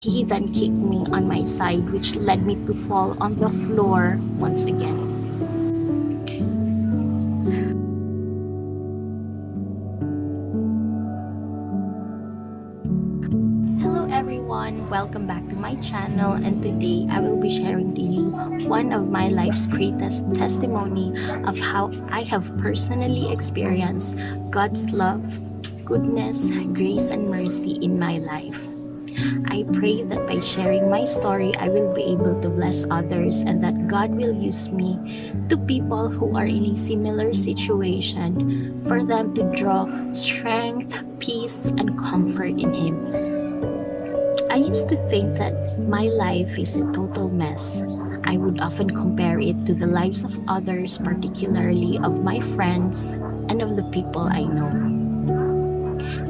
He then kicked me on my side, which led me to fall on the floor once again. Hello everyone, welcome back to my channel, and today I will be sharing to you one of my life's greatest testimony of how I have personally experienced God's love, goodness, grace, and mercy in my life. I pray that by sharing my story, I will be able to bless others and that God will use me to people who are in a similar situation for them to draw strength, peace, and comfort in Him. I used to think that my life is a total mess. I would often compare it to the lives of others, particularly of my friends and of the people I know.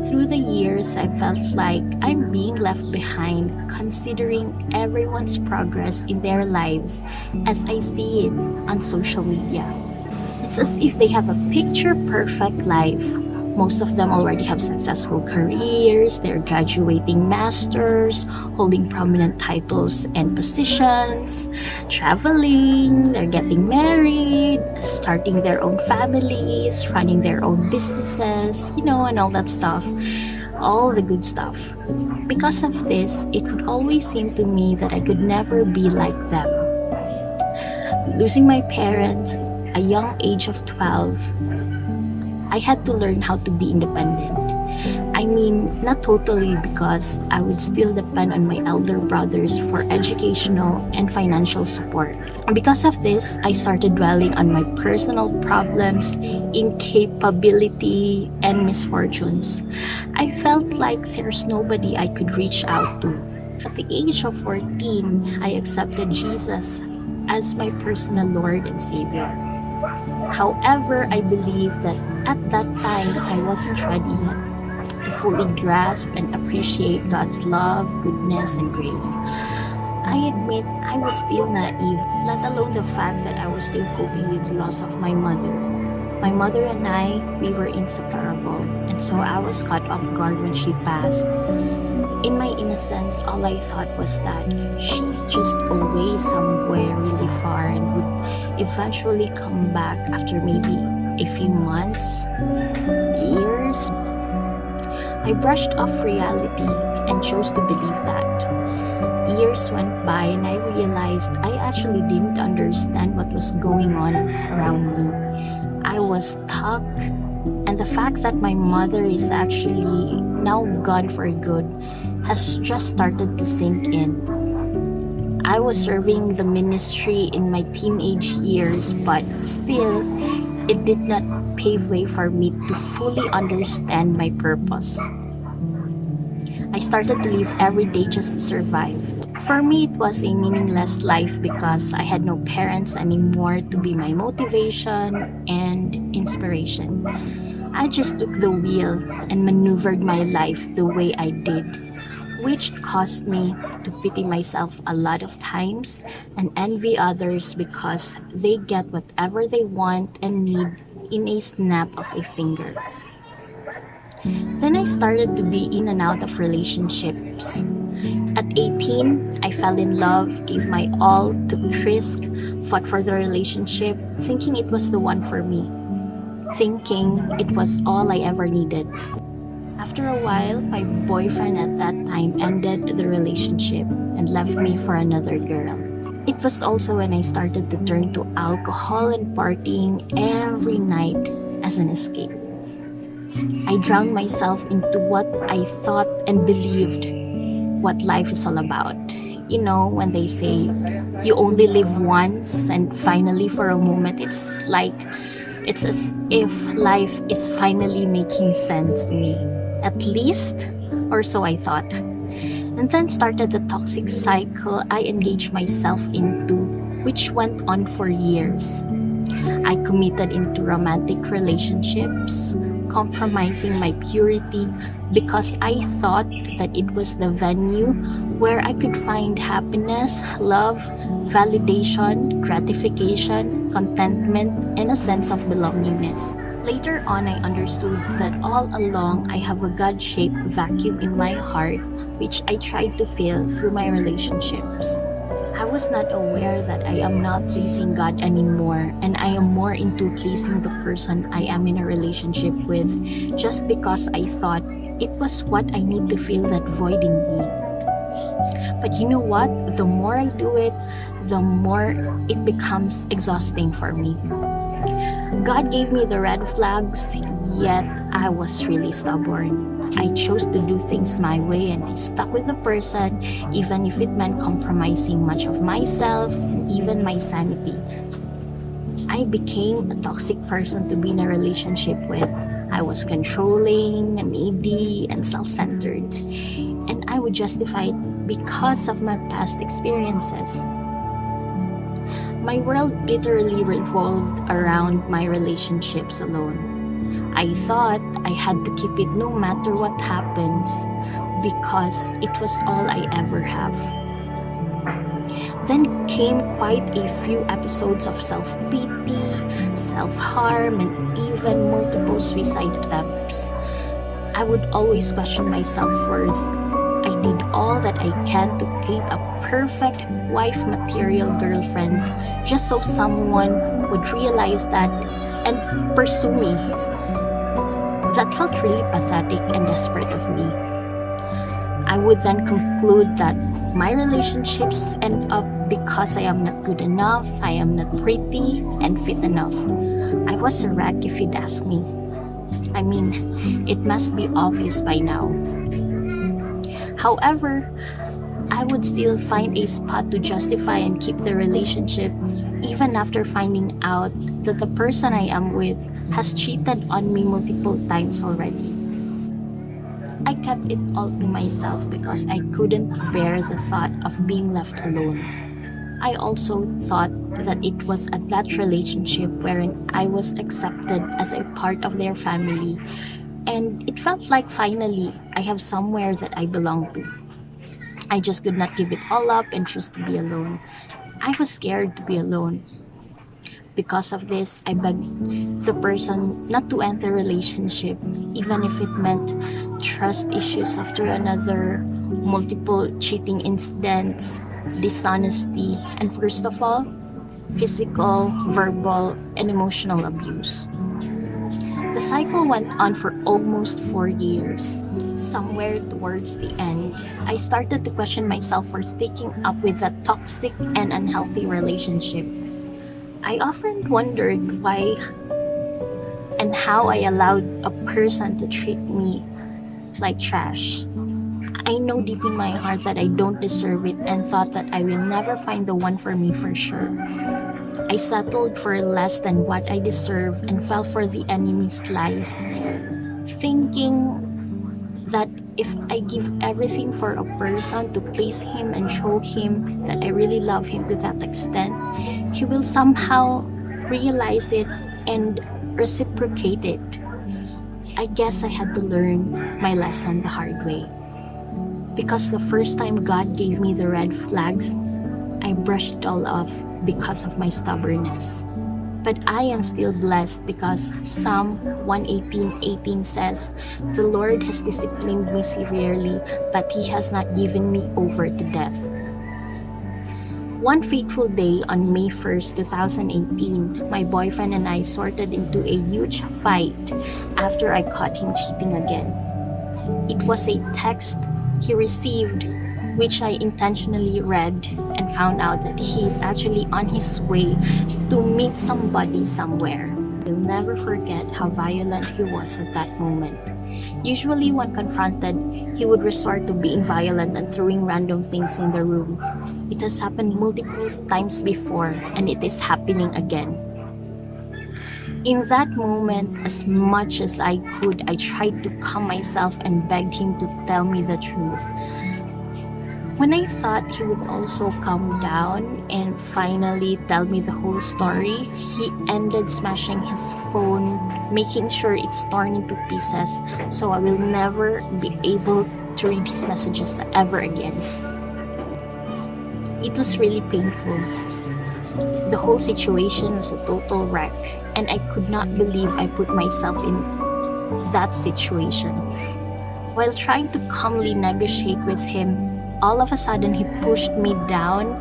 Through the years, I felt like I'm being left behind, considering everyone's progress in their lives as I see it on social media. It's as if they have a picture-perfect life. Most of them already have successful careers, they're graduating masters, holding prominent titles and positions, traveling, they're getting married, starting their own families, running their own businesses, and all that stuff. All the good stuff. Because of this, it would always seem to me that I could never be like them. Losing my parents at a young age of 12, I had to learn how to be independent. I mean, not totally, because I would still depend on my elder brothers for educational and financial support. Because of this, I started dwelling on my personal problems, incapability, and misfortunes. I felt like there's nobody I could reach out to. At the age of 14, I accepted Jesus as my personal Lord and Savior. However, I believe that at that time, I wasn't ready yet to fully grasp and appreciate God's love, goodness, and grace. I admit I was still naive, let alone the fact that I was still coping with the loss of my mother. My mother and I, we were inseparable, and so I was caught off guard when she passed. In my innocence, all I thought was that she's just away somewhere really far and would eventually come back after maybe a few months, years. I brushed off reality and chose to believe that. Years went by and I realized I actually didn't understand what was going on around me. I was stuck, and the fact that my mother is actually now gone for good has just started to sink in. I was serving the ministry in my teenage years, but still, it did not pave way for me to fully understand my purpose. I started to live every day just to survive. For me, it was a meaningless life because I had no parents anymore to be my motivation and inspiration. I just took the wheel and maneuvered my life the way I did, which caused me to pity myself a lot of times and envy others because they get whatever they want and need in a snap of a finger. Then I started to be in and out of relationships. At 18, I fell in love, gave my all, took risk, fought for the relationship, thinking it was the one for me, thinking it was all I ever needed. After a while, my boyfriend at that time ended the relationship and left me for another girl. It was also when I started to turn to alcohol and partying every night as an escape. I drowned myself into what I thought and believed what life is all about. When they say you only live once, and finally for a moment it's as if life is finally making sense to me. At least, or so I thought. And then started the toxic cycle I engaged myself into, which went on for years. I committed into romantic relationships, compromising my purity because I thought that it was the venue where I could find happiness, love, validation, gratification, contentment, and a sense of belongingness. Later on, I understood that all along I have a God-shaped vacuum in my heart which I tried to fill through my relationships. I was not aware that I am not pleasing God anymore, and I am more into pleasing the person I am in a relationship with just because I thought it was what I need to fill that void in me. But you know what? The more I do it, the more it becomes exhausting for me. God gave me the red flags, yet I was really stubborn. I chose to do things my way and I stuck with the person, even if it meant compromising much of myself, even my sanity. I became a toxic person to be in a relationship with. I was controlling, needy, and self centered. And I would justify it because of my past experiences. My world literally revolved around my relationships alone. I thought I had to keep it no matter what happens because it was all I ever have. Then came quite a few episodes of self-pity, self-harm, and even multiple suicide attempts. I would always question my self-worth. I did all that I can to paint a perfect wife material girlfriend just so someone would realize that and pursue me. That felt really pathetic and desperate of me. I would then conclude that my relationships end up because I am not good enough, I am not pretty, and fit enough. I was a wreck if you'd ask me. I mean, it must be obvious by now. However, I would still find a spot to justify and keep the relationship even after finding out that the person I am with has cheated on me multiple times already. I kept it all to myself because I couldn't bear the thought of being left alone. I also thought that it was at that relationship wherein I was accepted as a part of their family, and it felt like finally I have somewhere that I belong to. I just could not give it all up and choose to be alone. I was scared to be alone. Because of this, I begged the person not to enter a relationship, even if it meant trust issues after another, multiple cheating incidents, dishonesty, and worst of all, physical, verbal, and emotional abuse. The cycle went on for almost 4 years. Somewhere towards the end, I started to question myself for sticking up with a toxic and unhealthy relationship. I often wondered why and how I allowed a person to treat me like trash. I know deep in my heart that I don't deserve it and thought that I will never find the one for me for sure. I settled for less than what I deserve and fell for the enemy's lies, thinking that if I give everything for a person to please him and show him that I really love him to that extent, he will somehow realize it and reciprocate it. I guess I had to learn my lesson the hard way. Because the first time God gave me the red flags, I brushed it all off because of my stubbornness. But I am still blessed because Psalm 118:18 says, "The Lord has disciplined me severely, but He has not given me over to death." One fateful day on May 1st, 2018, my boyfriend and I sorted into a huge fight after I caught him cheating again. It was a text he received which I intentionally read and found out that he is actually on his way to meet somebody somewhere. I'll never forget how violent he was at that moment. Usually when confronted, he would resort to being violent and throwing random things in the room. It has happened multiple times before and it is happening again. In that moment, as much as I could, I tried to calm myself and begged him to tell me the truth. When I thought he would also calm down and finally tell me the whole story, he ended smashing his phone, making sure it's torn into pieces, so I will never be able to read his messages ever again. It was really painful. The whole situation was a total wreck, and I could not believe I put myself in that situation. While trying to calmly negotiate with him, all of a sudden he pushed me down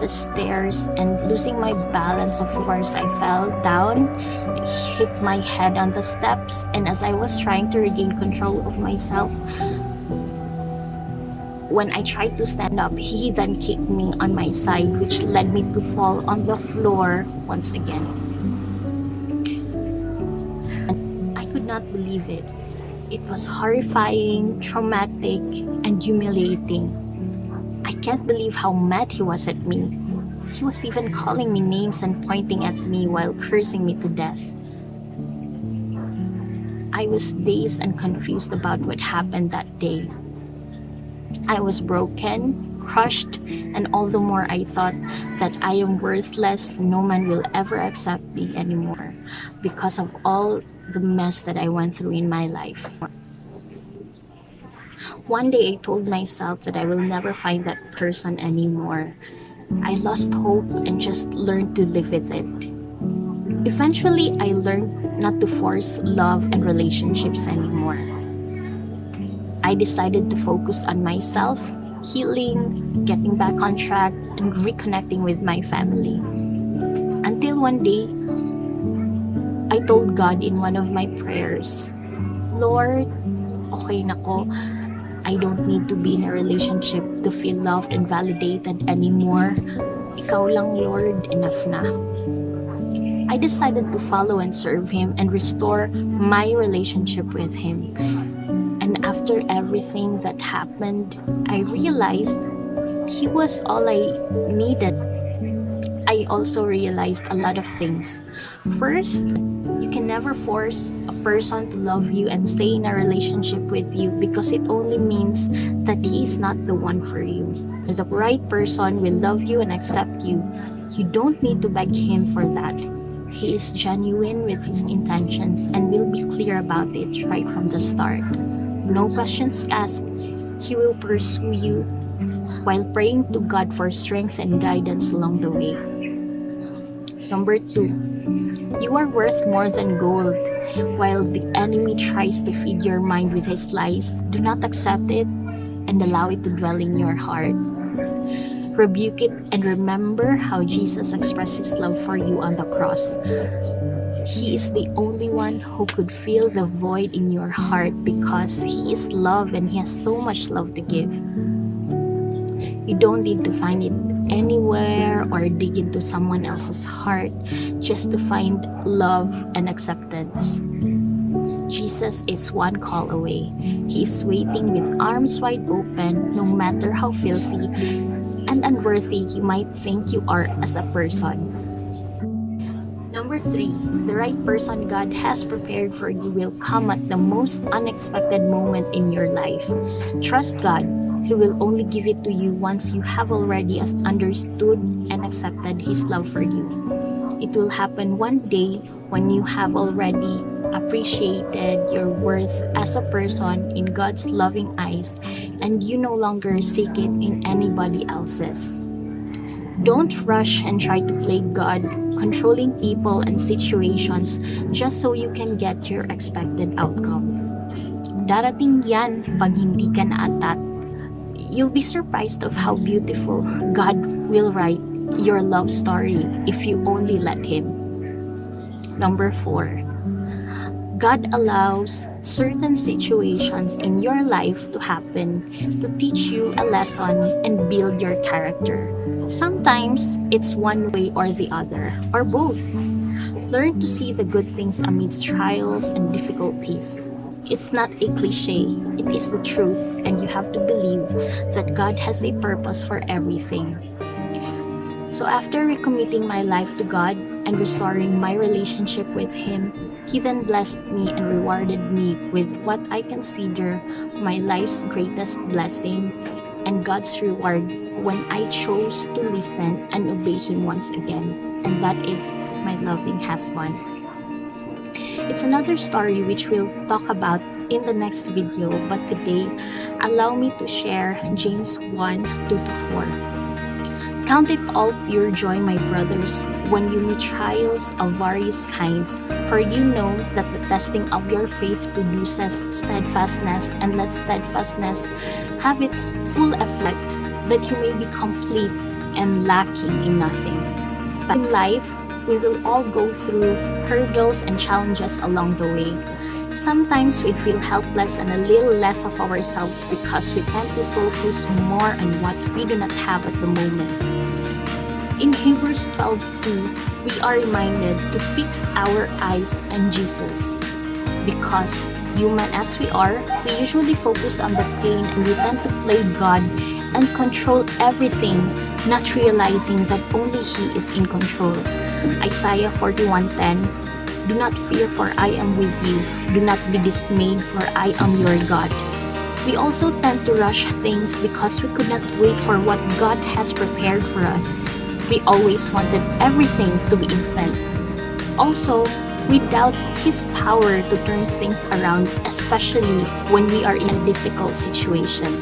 the stairs, and losing my balance, of course, I fell down, hit my head on the steps, and as I was trying to regain control of myself, when I tried to stand up, he then kicked me on my side, which led me to fall on the floor once again. I could not believe it. It was horrifying, traumatic, and humiliating. I can't believe how mad he was at me. He was even calling me names and pointing at me while cursing me to death. I was dazed and confused about what happened that day. I was broken, crushed, and all the more I thought that I am worthless. No man will ever accept me anymore because of all the mess that I went through in my life. One day I told myself that I will never find that person anymore. I lost hope and just learned to live with it. Eventually, I learned not to force love and relationships anymore. I decided to focus on myself, healing, getting back on track, and reconnecting with my family. Until one day, I told God in one of my prayers, Lord, okay na ko. I don't need to be in a relationship to feel loved and validated anymore. Ikaw lang, Lord, enough na. I decided to follow and serve Him and restore my relationship with Him. And after everything that happened, I realized He was all I needed. I also realized a lot of things. First, you can never force a person to love you and stay in a relationship with you because it only means that he is not the one for you. The right person will love you and accept you. You don't need to beg him for that. He is genuine with his intentions and will be clear about it right from the start. No questions asked. He will pursue you while praying to God for strength and guidance along the way. Number 2, you are worth more than gold. While the enemy tries to feed your mind with his lies, do not accept it and allow it to dwell in your heart. Rebuke it and remember how Jesus expressed his love for you on the cross. He is the only one who could fill the void in your heart because he is love and he has so much love to give. You don't need to find it anywhere or dig into someone else's heart just to find love and acceptance. Jesus is one call away. He is waiting with arms wide open, no matter how filthy and unworthy you might think you are as a person. Number 3, the right person God has prepared for you will come at the most unexpected moment in your life. Trust God. He will only give it to you once you have already understood and accepted His love for you. It will happen one day when you have already appreciated your worth as a person in God's loving eyes and you no longer seek it in anybody else's. Don't rush and try to play God, controlling people and situations just so you can get your expected outcome. Darating yan pag hindi ka na-atat. You'll be surprised of how beautiful God will write your love story if you only let Him. Number 4, God allows certain situations in your life to happen to teach you a lesson and build your character. Sometimes it's one way or the other, or both. Learn to see the good things amidst trials and difficulties. It's not a cliche, it is the truth, and you have to believe that God has a purpose for everything. So after recommitting my life to God and restoring my relationship with Him, He then blessed me and rewarded me with what I consider my life's greatest blessing and God's reward when I chose to listen and obey Him once again, and that is my loving husband. It's another story which we'll talk about in the next video, but today, allow me to share James 1:2-4. Count it all pure joy, my brothers, when you meet trials of various kinds, for you know that the testing of your faith produces steadfastness, and let steadfastness have its full effect, that you may be complete and lacking in nothing. But in life, we will all go through hurdles and challenges along the way. Sometimes we feel helpless and a little less of ourselves because we tend to focus more on what we do not have at the moment. In Hebrews 12:2, we are reminded to fix our eyes on Jesus. Because, human as we are, we usually focus on the pain and we tend to play God and control everything, not realizing that only He is in control. Isaiah 41:10, do not fear, for I am with you. Do not be dismayed, for I am your God. We also tend to rush things because we could not wait for what God has prepared for us. We always wanted everything to be instant. Also, we doubt His power to turn things around, especially when we are in a difficult situation.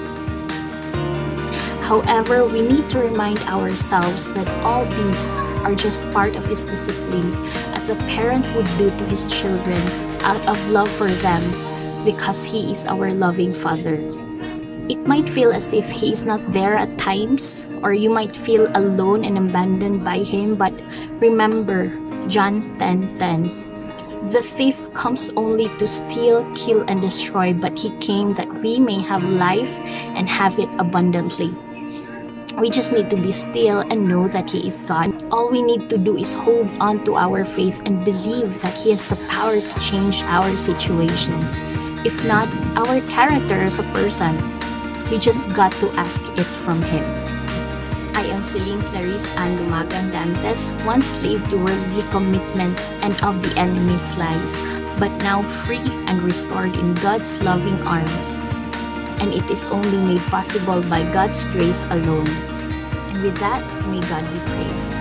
However, we need to remind ourselves that all these are just part of His discipline, as a parent would do to his children out of love for them, because He is our loving Father. It might feel as if He is not there at times, or you might feel alone and abandoned by Him, but remember John 10:10. The thief comes only to steal, kill, and destroy, but He came that we may have life and have it abundantly. We just need to be still and know that He is God. All we need to do is hold on to our faith and believe that He has the power to change our situation. If not, our character as a person, we just got to ask it from Him. I am Celine Clarice Ann Lumagan Dantes, once slave to worldly commitments and of the enemy's lies, but now free and restored in God's loving arms. And it is only made possible by God's grace alone. And with that, may God be praised.